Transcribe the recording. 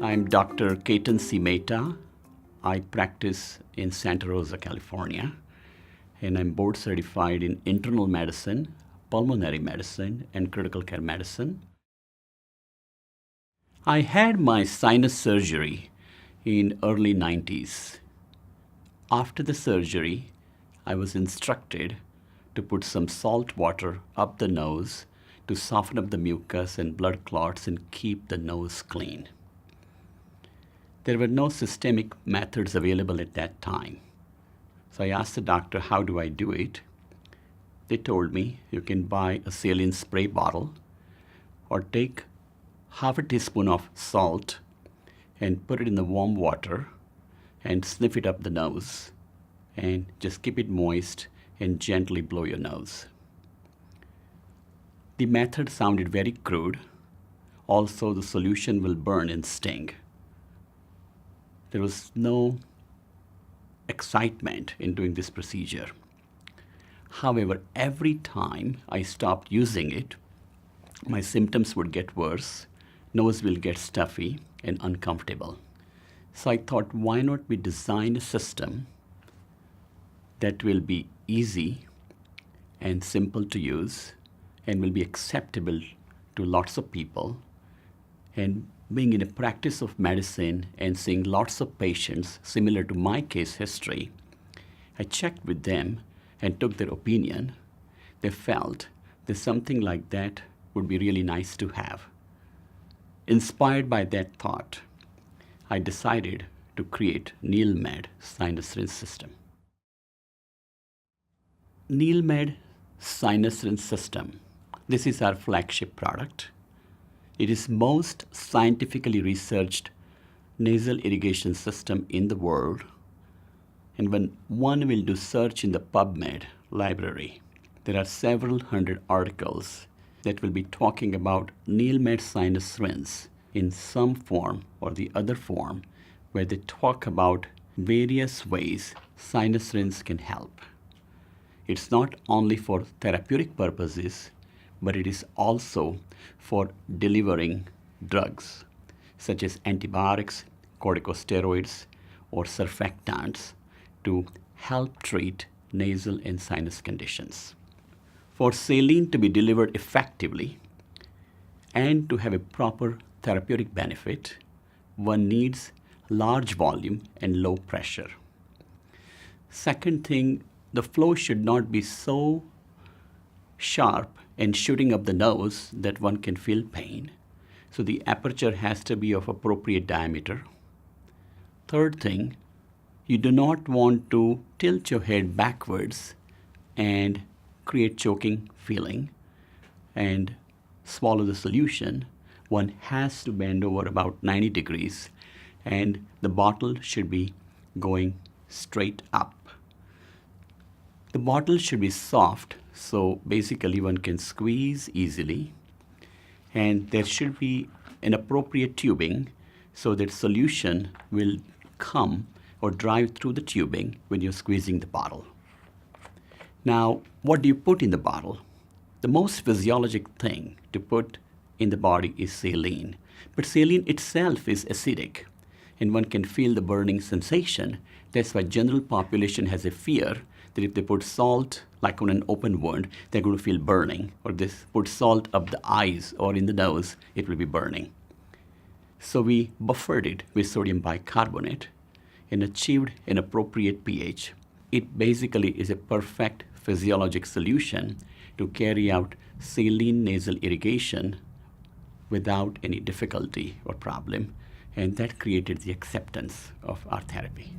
I'm Dr. Ketan C. Mehta. I practice in Santa Rosa, California, and I'm board certified in internal medicine, pulmonary medicine, and critical care medicine. I had my sinus surgery in early 90s. After the surgery, I was instructed to put some salt water up the nose to soften up the mucus and blood clots and keep the nose clean. There were no systemic methods available at that time. So I asked the doctor, how do I do it? They told me you can buy a saline spray bottle or take half a teaspoon of salt and put it in the warm water and sniff it up the nose and just keep it moist and gently blow your nose. The method sounded very crude. Also, the solution will burn and sting. There was no excitement in doing this procedure. However, every time I stopped using it, my symptoms would get worse, nose will get stuffy and uncomfortable. So I thought, why not we design a system that will be easy and simple to use and will be acceptable to lots of people. And being in a practice of medicine and seeing lots of patients similar to my case history, I checked with them and took their opinion. They felt that something like that would be really nice to have. Inspired by that thought, I decided to create NeilMed sinus rinse system. NeilMed sinus rinse system. This is our flagship product. It is most scientifically researched nasal irrigation system in the world. And when one will do search in the PubMed library, there are several hundred articles that will be talking about NeilMed sinus rinse in some form or the other form, where they talk about various ways sinus rinse can help. It's not only for therapeutic purposes, but it is also for delivering drugs such as antibiotics, corticosteroids, or surfactants to help treat nasal and sinus conditions. For saline to be delivered effectively and to have a proper therapeutic benefit, one needs large volume and low pressure. Second thing, the flow should not be so sharp and shooting up the nose that one can feel pain. So the aperture has to be of appropriate diameter. Third thing, you do not want to tilt your head backwards and create choking feeling and swallow the solution. One has to bend over about 90 degrees and the bottle should be going straight up. The bottle should be soft, so basically one can squeeze easily, and there should be an appropriate tubing so that solution will come or drive through the tubing when you're squeezing the bottle. Now, what do you put in the bottle? The most physiologic thing to put in the body is saline, but saline itself is acidic, and one can feel the burning sensation. That's why general population has a fear that if they put salt, like on an open wound, they're going to feel burning, or they put salt up the eyes or in the nose, it will be burning. So we buffered it with sodium bicarbonate and achieved an appropriate pH. It basically is a perfect physiologic solution to carry out saline nasal irrigation without any difficulty or problem, and that created the acceptance of our therapy.